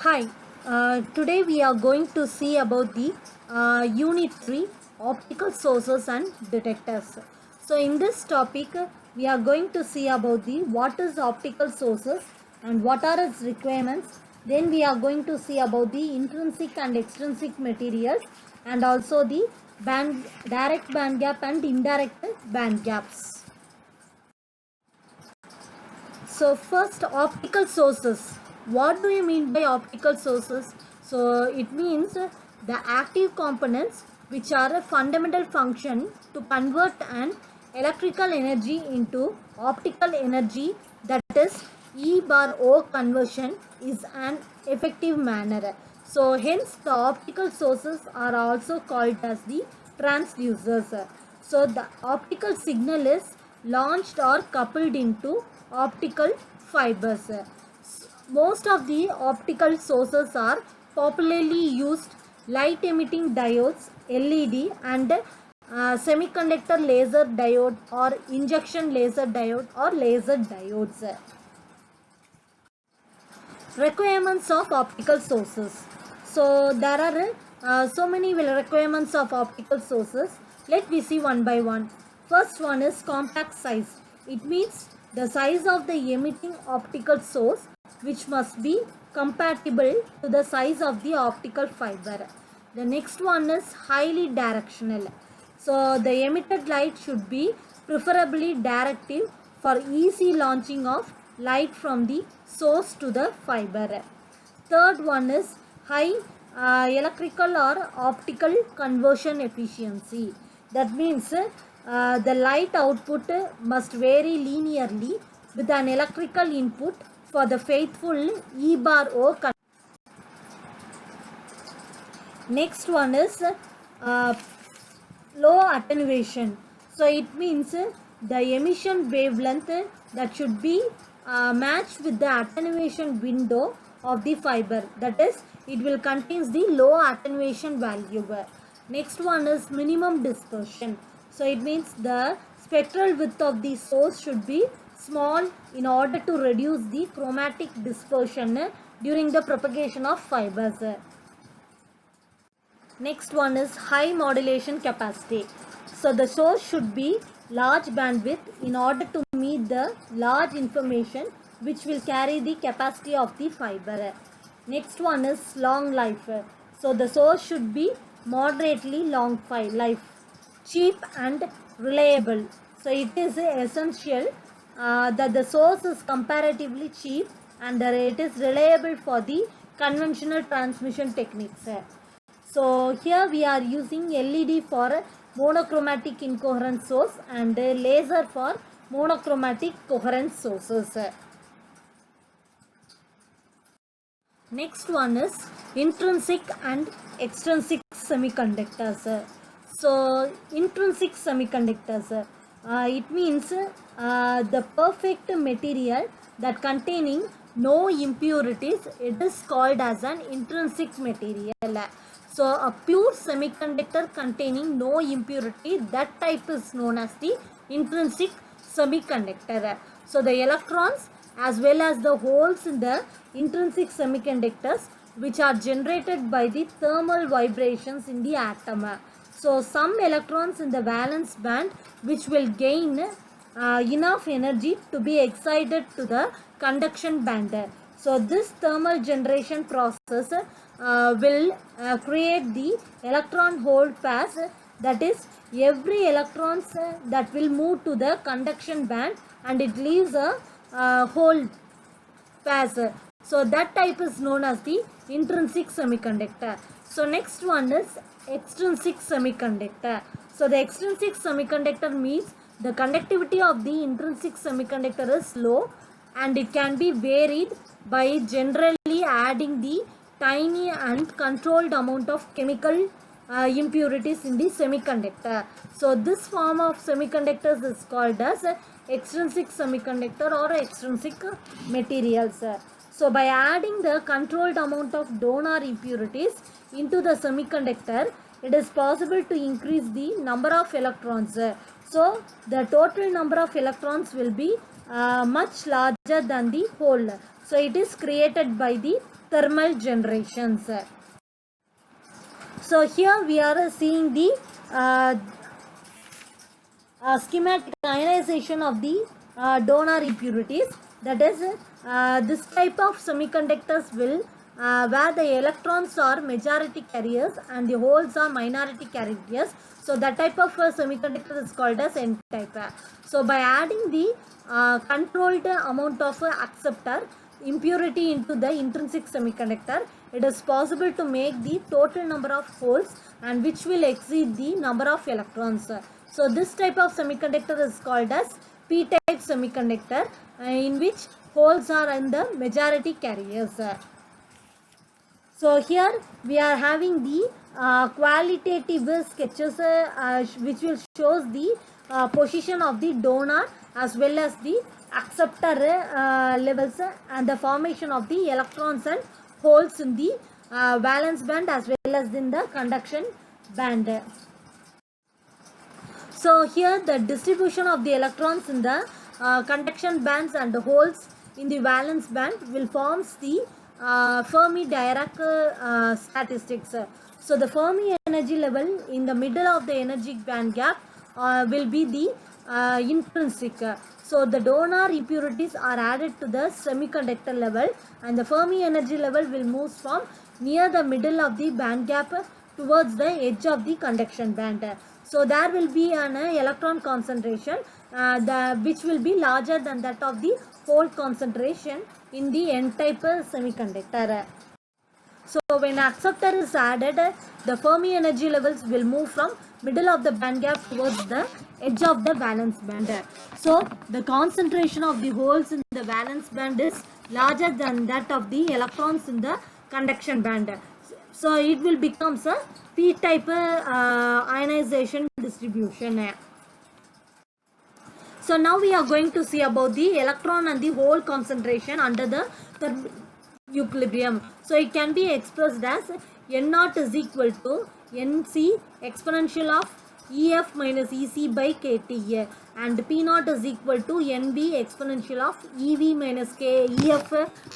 Hi, today we are going to see about the Unit 3 optical sources and detectors. So in this topic we are going to see about the what is optical sources and what are its requirements. Then we are going to see about the intrinsic and extrinsic materials and also the direct band gap and indirect band gaps. So first, optical sources. What do you mean by optical sources? So it means the active components which are a fundamental function to convert an electrical energy into optical energy, that is E bar O conversion is an effective manner. So hence the optical sources are also called as the transducers. So the optical signal is launched or coupled into optical fibers. Most of the optical sources are popularly used light emitting diodes, LED, and semiconductor laser diode or injection laser diode or laser diodes. Requirements of optical sources. So there are so many requirements of optical sources. Let me see one by one. First one is compact size. It means the size of the emitting optical source which must be compatible to the size of the optical fiber. The next one is highly directional. So the emitted light should be preferably directive for easy launching of light from the source to the fiber. Third one is high electrical or optical conversion efficiency. That means the light output must vary linearly with an electrical input for the faithful E bar O. Next one is low attenuation. So it means the emission wavelength that should be matched with the attenuation window of the fiber, that is it will contains the low attenuation value. Next one is minimum dispersion. So it means the spectral width of the source should be small in order to reduce the chromatic dispersion during the propagation of fibers. Next one is high modulation capacity. So the source should be large bandwidth in order to meet the large information which will carry the capacity of the fiber. Next one is long life. So the source should be moderately long life, cheap and reliable. So it is essential that the source is comparatively cheap and that it is reliable for the conventional transmission techniques. So here we are using LED for monochromatic incoherent source and laser for monochromatic coherent sources. Next one is intrinsic and extrinsic semiconductors. So intrinsic semiconductors, it means the perfect material that containing no impurities. It is called as an intrinsic material. So a pure semiconductor containing no impurity, that type is known as the intrinsic semiconductor. So the electrons as well as the holes in the intrinsic semiconductors which are generated by the thermal vibrations in the atom. So some electrons in the valence band which will gain enough energy to be excited to the conduction band. So this thermal generation process will create the electron hole pairs, that is every electrons that will move to the conduction band and it leaves a hole pairs. So that type is known as the intrinsic semiconductor. So next one is extrinsic semiconductor. So the extrinsic semiconductor means the conductivity of the intrinsic semiconductor is low and it can be varied by generally adding the tiny and controlled amount of chemical impurities in the semiconductor. So this form of semiconductors is called as extrinsic semiconductor or extrinsic materials. So by adding the controlled amount of donor impurities into the semiconductor, it is possible to increase the number of electrons. So the total number of electrons will be much larger than the hole. So it is created by the thermal generations. So here we are seeing the schematic ionization of the donor impurities. That is, this type of semiconductors will where the electrons are majority carriers and the holes are minority carriers. So that type of semiconductor is called as N-type. So by adding the controlled amount of acceptor impurity into the intrinsic semiconductor, it is possible to make the total number of holes and which will exceed the number of electrons. So this type of semiconductor is called as P-type semiconductor, in which holes are in the majority carriers. So here we are having the qualitative sketches which will shows the position of the donor as well as the acceptor levels and the formation of the electrons and holes in the valence band as well as in the conduction band. So here the distribution of the electrons in the conduction bands and the holes in the valence band will forms the Fermi-Dirac statistics. So the Fermi energy level in the middle of the energy band gap will be the intrinsic. So the donor impurities are added to the semiconductor level and the Fermi energy level will move from near the middle of the band gap towards the edge of the conduction band. So there will be an electron concentration which will be larger than that of the hole concentration in the N-type semiconductor. So when acceptor is added, the Fermi energy levels will move from middle of the band gap towards the edge of the valence band. So the concentration of the holes in the valence band is larger than that of the electrons in the conduction band. So it will become a P-type ionization distribution. So now we are going to see about the electron and the hole concentration under the equilibrium. So it can be expressed as N0 is equal to Nc exponential of EF minus EC by KT and P0 is equal to NB exponential of EV minus EF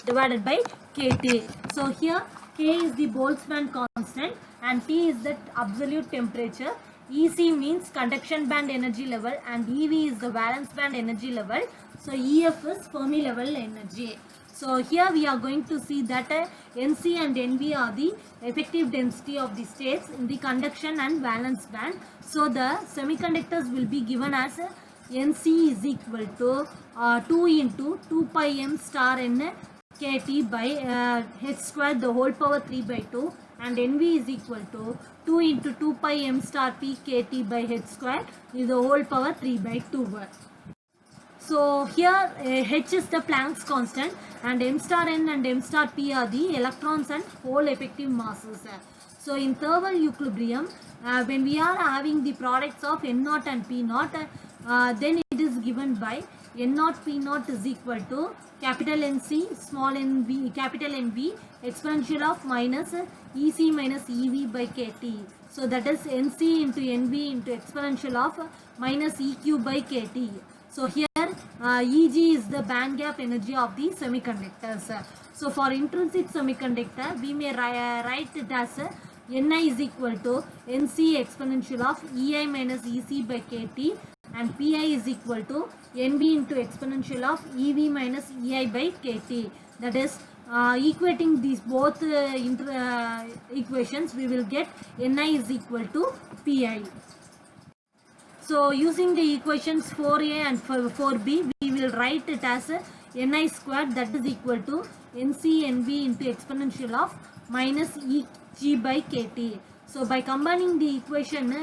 divided by KT. So here K is the Boltzmann constant and T is the absolute temperature. EC means conduction band energy level and EV is the valence band energy level. So EF is Fermi level energy. So here we are going to see that Nc and Nv are the effective density of the states in the conduction and valence band. So the semiconductors will be given as Nc is equal to 2 into 2 pi m star n KT by h square the whole power 3 by 2 and Nv is equal to 2 into 2 pi m star p KT by h square is the whole power 3 by 2. So here h is the Planck's constant and m star n and m star p are the electrons and hole effective masses. So in thermal equilibrium, when we are having the products of N0 and P0, then it is given by N0 P0 is equal to capital NC small nv capital NV exponential of minus EC minus EV by KT. So that is NC into NV into exponential of minus EQ by KT. So here Eg is the band gap energy of the semiconductors. So for intrinsic semiconductor, we may write it as Ni is equal to Nc exponential of Ei minus Ec by Kt and Pi is equal to Nb into exponential of Ev minus Ei by Kt. That is equating these both equations, we will get Ni is equal to Pi. So using the equations 4a and 4b, we will write it as Ni squared, that is equal to Nc Nv into exponential of minus Eg by Kt. So by combining the equation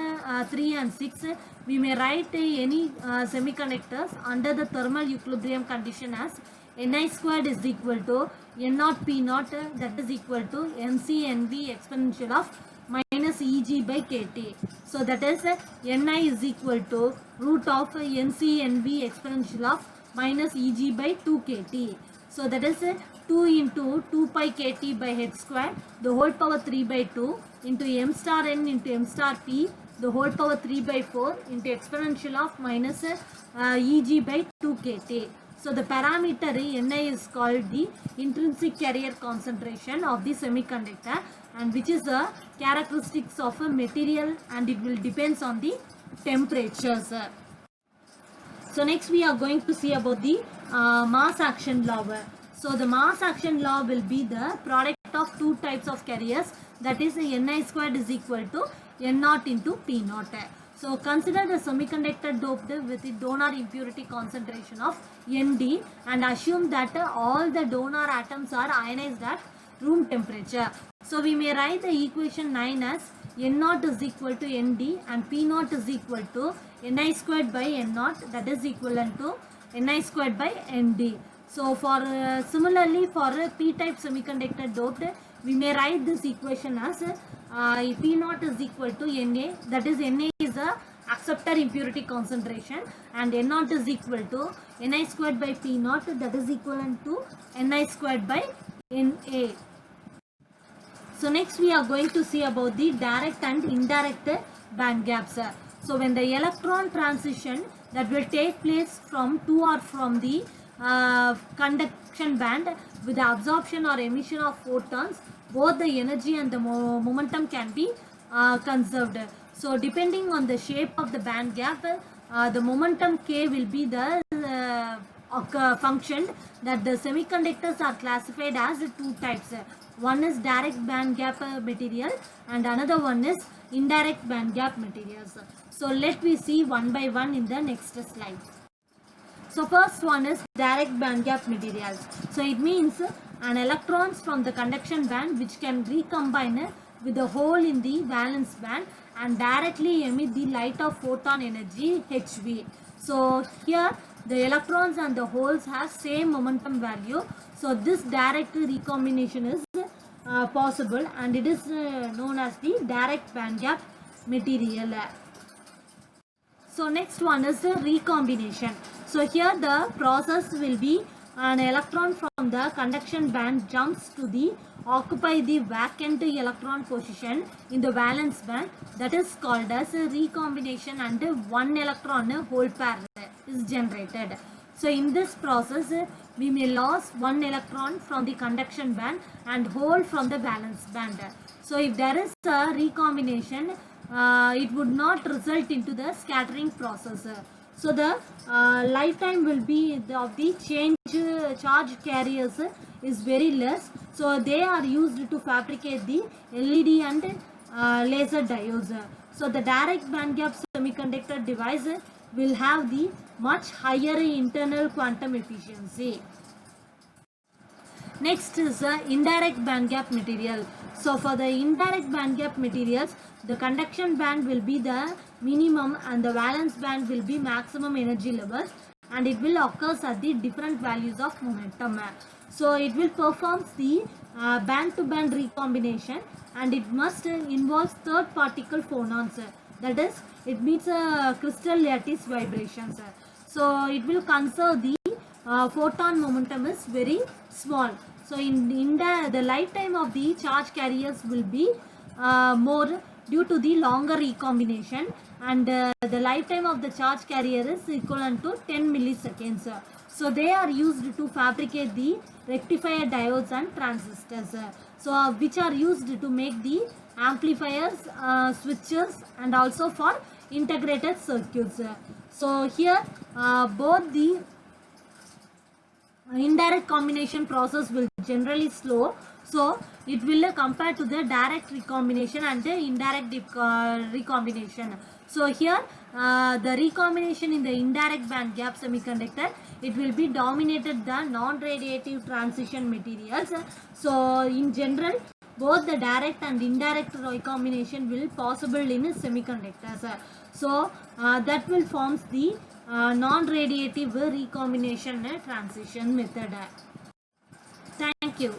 3 and 6, we may write any semiconductors under the thermal equilibrium condition as Ni squared is equal to N0 P0, that is equal to Nc Nv exponential of minus Eg by Kt. So that is Ni is equal to root of Nc Nv exponential of minus Eg by 2 Kt. So that is 2 into 2 pi Kt by h square the whole power 3 by 2 into m star n into m star p the whole power 3 by 4 into exponential of minus Eg by 2 Kt. So the parameter Ni is called the intrinsic carrier concentration of the semiconductor, and which is the characteristics of a material, and it will depends on the temperatures. So next we are going to see about the mass action law. So the mass action law will be the product of two types of carriers, that is Ni squared is equal to N naught into P naught. So consider the semiconductor doped with the donor impurity concentration of Nd, and assume that all the donor atoms are ionized at room temperature. So we may write the equation 9 as N naught is equal to Nd and P naught is equal to Ni squared by N naught, that is equivalent to Ni squared by Nd. So for similarly for p-type semiconductor doped, we may write this equation as P naught is equal to Na, that is Na is a acceptor impurity concentration, and N naught is equal to Ni squared by P naught, that is equivalent to Ni squared by Na. So next we are going to see about the direct and indirect band gaps. So when the electron transition that will take place from to or from the conduction band with the absorption or emission of photons, both the energy and the momentum can be conserved. So depending on the shape of the band gap, the momentum k will be the function that the semiconductors are classified as two types. One is direct band gap material and another one is indirect band gap materials. So let me see one by one in the next slide. So first one is direct band gap materials. So it means an electrons from the conduction band which can recombine with the hole in the valence band and directly emit the light of photon energy Hv. So here the electrons and the holes have same momentum value. So this direct recombination is possible, and it is known as the direct band gap material. So next one is the recombination. So here the process will be an electron from the conduction band jumps to the occupy the vacant electron position in the valence band, that is called as a recombination, and one electron hole pair is generated. So in this process we may lose one electron from the conduction band and hole from the valence band. So if there is a recombination, it would not result into the scattering process. So the lifetime will be of the charge carriers is very less. So they are used to fabricate the LED and laser diodes. So the direct band gap semiconductor device will have the much higher internal quantum efficiency. Next is the indirect band gap material. So for the indirect band gap materials, the conduction band will be the minimum and the valence band will be maximum energy levels, and it will occur at the different values of momentum. So it will perform the band-to-band recombination, and it must involve third particle phonons. That is, it means crystal lattice vibrations. So it will conserve the photon momentum is very small. So in the lifetime of the charge carriers will be more due to the longer recombination, and the lifetime of the charge carrier is equivalent to 10 milliseconds. So they are used to fabricate the rectifier diodes and transistors, so which are used to make the amplifiers, switches, and also for integrated circuits. So here both the indirect combination process will generally slow, so it will compare to the direct recombination and the indirect recombination. So here the recombination in the indirect band gap semiconductor, it will be dominated the non-radiative transition materials. So in general both the direct and indirect recombination will possible in semiconductors. So that will forms the non-radiative recombination transition method. Thank you.